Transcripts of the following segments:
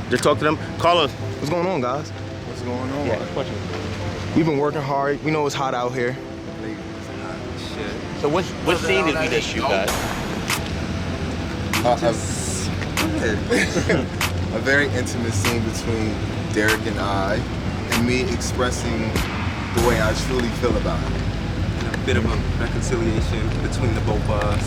Just talk to them. Carlos, what's going on, guys? What's going on? Yeah, question. We've been working hard. We know it's hot out here. Shit. So what scene did we just shoot, guys? A very intimate scene between Derrick and I, and me expressing the way I truly feel about it. And a bit of a reconciliation between the both of us.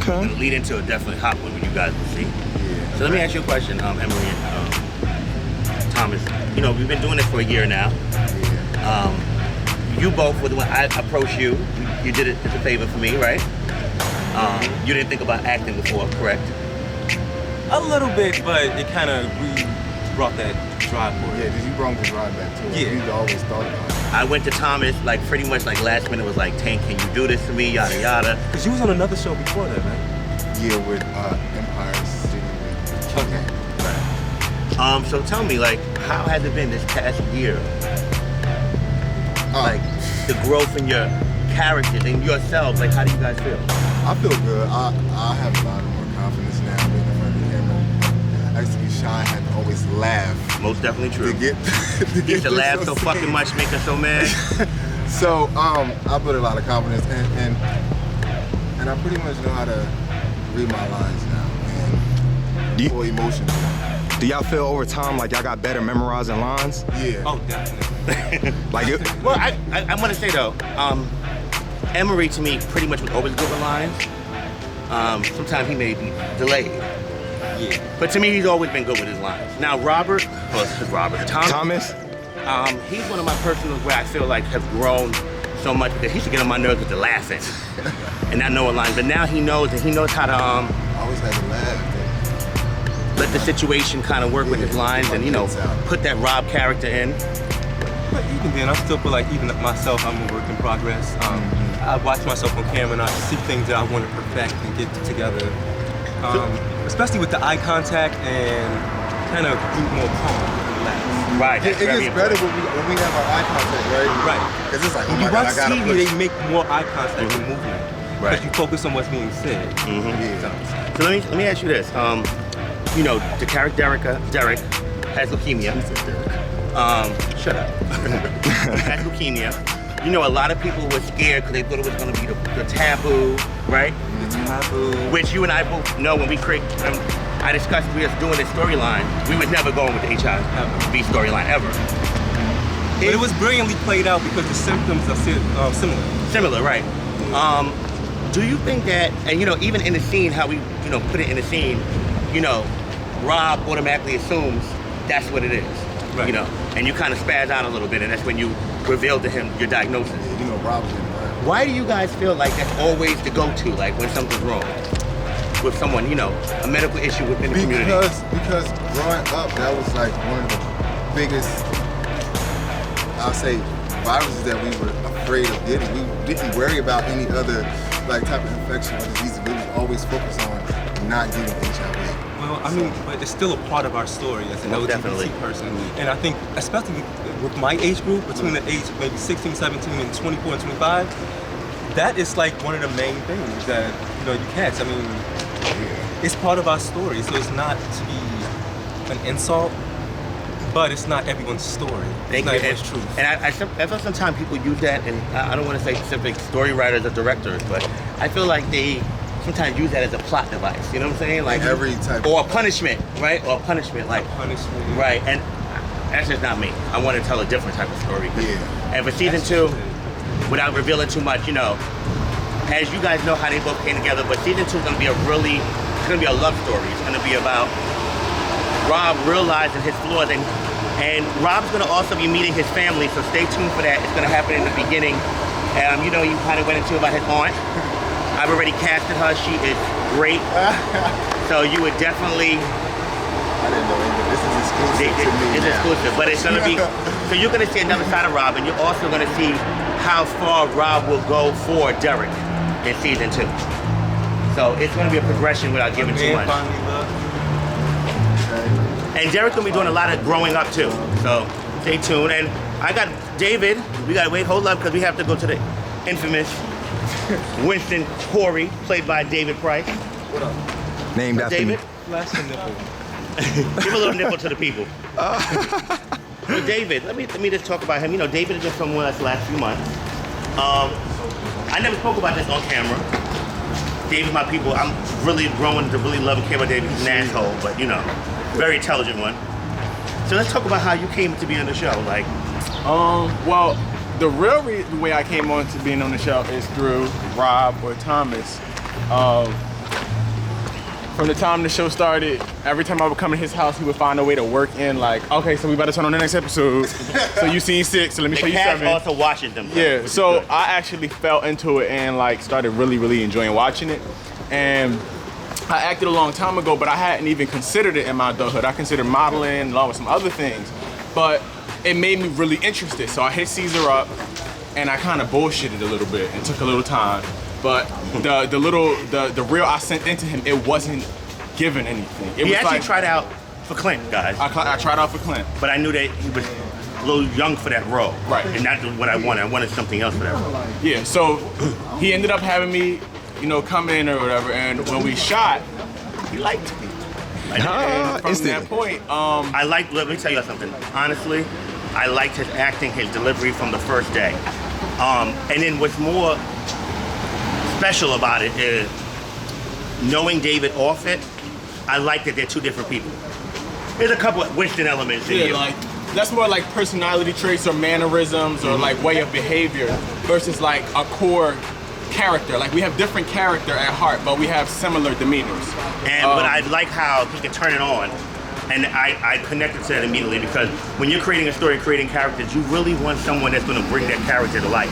Okay. And lead into a definitely hot one when you guys will see. Yeah. So let me ask you a question, Emily and Thomas. You know, we've been doing this for a year now. Yeah. You both were the one I approached you. You did it as a favor for me, right? You didn't think about acting before, correct? A little bit, but it kind of brought that drive for it. Yeah, because you brought the drive back too. Yeah. You always thought about it. I went to Thomas, like pretty much like last minute was like, Tank, can you do this for me, yada yada. Because you was on another show before that, man. Yeah, with Empire City. Okay. Right. So tell me, like, how has it been this past year? Like, the growth in your characters and yourselves, like, how do you guys feel? I feel good. I have a lot more confidence now being in front of the camera. I used to be shy, I had to always laugh. Most definitely true. To get You used to laugh so fucking much, make us so mad. So, I put a lot of confidence and I pretty much know how to read my lines now and full emotion. Do y'all feel over time like y'all got better memorizing lines? Yeah. Oh, definitely. Like it? Well, I want to say though, Emery to me pretty much was always good with lines. Sometimes he may be delayed. Yeah. But to me, he's always been good with his lines. Now, Thomas, he's one of my personals where I feel like have grown so much because he used to get on my nerves with the laughing and not knowing lines. But now he knows, and he knows how to I always had to laugh. let the situation kind of work with his lines and, you know, put that Rob character in. But even then, I still feel like even myself, I'm a work in progress. I watch myself on camera and I see things that I want to perfect and get together. Especially with the eye contact and kind of be more calm and relaxed. Right. It gets better when we have our eye contact, right? Right. Because it's like, oh When my you God, watch I gotta TV, push. they make more eye contact and movement. Right. Because you focus on what's being said. Yeah. So let me ask you this. You know, the character Derrick has leukemia. Shut up. He has leukemia. You know, a lot of people were scared because they thought it was going to be the taboo, right? The taboo. Which you and I both know when we create. I discussed we was doing this storyline. We was never going with the HIV storyline ever. But it was brilliantly played out because the symptoms are similar. Similar, right? Do you think that, and you know, even in the scene, how we, you know, put it in the scene, you know, Rob automatically assumes that's what it is, right. You know, and you kind of spaz out a little bit, and that's when you reveal to him your diagnosis. You know, Rob's in it, right? Why do you guys feel like that's always the go-to, like when something's wrong with someone, you know, a medical issue within the community? Because growing up, that was like one of the biggest, I'll say, viruses that we were afraid of getting. We didn't worry about any other like type of infection or disease. We was always focused on not getting HIV. Well, I mean, but it's still a part of our story as an LGBT person. And I think, especially with my age group, between the age maybe 16, 17, and 24 and 25, that is like one of the main things that, you know, you catch. I mean, it's part of our story, so it's not to be an insult, but it's not everyone's story. It's not everyone's truth. And I feel sometimes people use that, and I don't want to say specific story writers or directors, but I feel like they sometimes use that as a plot device. You know what I'm saying? Like every type, or a punishment, right? Or a punishment, like punishment, right? And that's just not me. I want to tell a different type of story. Yeah. And for season 2, without revealing too much, you know, as you guys know how they both came together, but season 2 is going to be it's going to be a love story. It's going to be about Rob realizing his flaws, and Rob's going to also be meeting his family, so stay tuned for that. It's going to happen in the beginning. You know, you kind of went into about his aunt. I've already casted her. She is great. So you would definitely... I didn't know anything. This is exclusive to me. It's exclusive, but it's going to be... So you're going to see another side of Rob, and you're also going to see how far Rob will go for Derrick in season 2. So it's going to be a progression without giving too much. And Derrick's going to be doing a lot of growing up too. So stay tuned. And I got David. We got to wait, hold up, because we have to go to the infamous Winston Corey, played by David Price. Named after David? me. Flash the nipple. Give a little nipple to the people. Well, David, let me just talk about him. You know, David has been filming with us the last few months. I never spoke about this on camera. David, my people, I'm really growing to really love and care about David. He's an asshole, but you know, very intelligent one. So let's talk about how you came to be on the show. Like, well, the real way I came on to being on the show is through Rob or Thomas. From the time the show started, every time I would come to his house, he would find a way to work in, like, okay, so we about to turn on the next episode. So you seen 6, so let me show you 7. Also watching them. Yeah, so I actually fell into it and like started really enjoying watching it. And I acted a long time ago, but I hadn't even considered it in my adulthood. I considered modeling along with some other things, but it made me really interested. So I hit Caesar up and I kind of bullshitted a little bit and took a little time. But the reel I sent into him, it wasn't giving anything. He actually tried out for Clint, guys. I tried out for Clint. But I knew that he was a little young for that role. Right. And not what I wanted. I wanted something else for that role. Yeah, so he ended up having me, you know, come in or whatever, and when we shot, he liked me. And from that point, let me tell you something. Honestly, I liked his acting, his delivery from the first day. And then what's more special about it is knowing David off it, I like that they're two different people. There's a couple of Winston elements in here. Like that's more like personality traits or mannerisms or like way of behavior versus like a core character. Like we have different character at heart, but we have similar demeanors. But I like how he can turn it on. And I connected to that immediately because when you're creating a story, creating characters, you really want someone that's going to bring that character to life.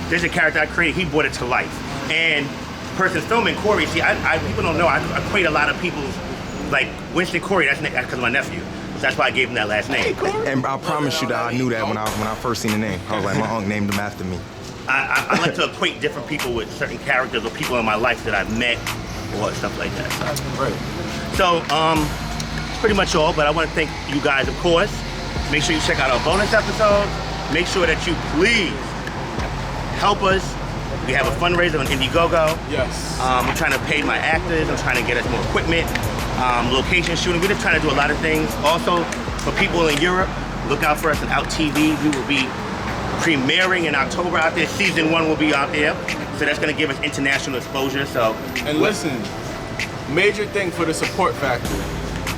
There's a character I created, he brought it to life. And the person filming, Corey, see, people don't know, I equate a lot of people's, like Winston Corey, that's because of my nephew. So that's why I gave him that last name. And I promise you that I knew that when I first seen the name. I was like, my uncle named him after me. I like to equate different people with certain characters or people in my life that I've met or stuff like that. So. Right. So, that's pretty much all, but I want to thank you guys, of course. Make sure you check out our bonus episodes. Make sure that you please help us. We have a fundraiser on Indiegogo. Yes. I'm trying to pay my actors. I'm trying to get us more equipment, location shooting. We're just trying to do a lot of things. Also, for people in Europe, look out for us on Out TV. We will be premiering in October out there. Season 1 will be out there. So that's going to give us international exposure. So, and listen, major thing for the support factor.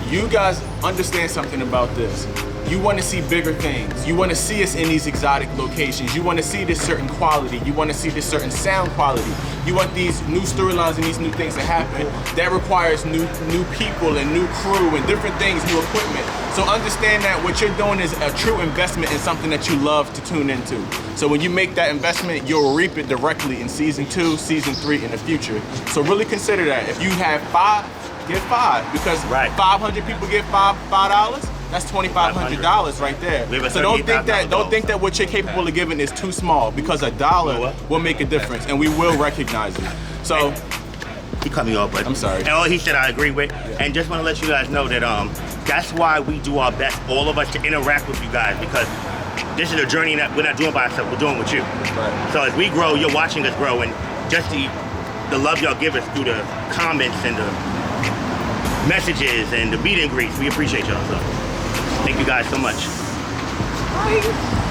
You guys understand something about this. You want to see bigger things. You want to see us in these exotic locations. You want to see this certain quality. You want to see this certain sound quality. You want these new storylines and these new things to happen. That requires new people and new crew and different things, new equipment. So understand that what you're doing is a true investment in something that you love to tune into. So when you make that investment, you'll reap it directly in season 2, season 3 in the future. So really consider that. If you have 5, get 5 because 500 people get $5. That's $2,500 right there. So don't think that what you're capable of giving is too small because $1 will make a difference and we will recognize it. So he cut me off, but I'm sorry. And all he said I agree with. Yeah. And just want to let you guys know that that's why we do our best, all of us, to interact with you guys because this is a journey that we're not doing by ourselves, we're doing with you. Right. So as we grow, you're watching us grow, and just the love y'all give us through the comments and the messages and the meet and greets, we appreciate y'all. So thank you guys so much. Bye.